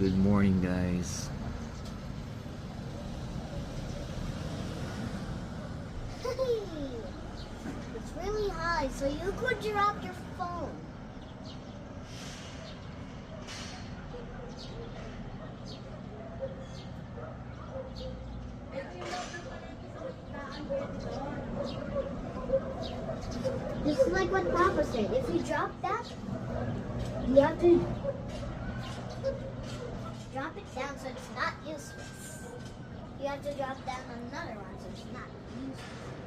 Good morning, guys. It's really high, so you could drop your phone. This is like what Papa said. If you drop that, you have to drop it down so it's not useless. You have to drop down another one so it's not useless.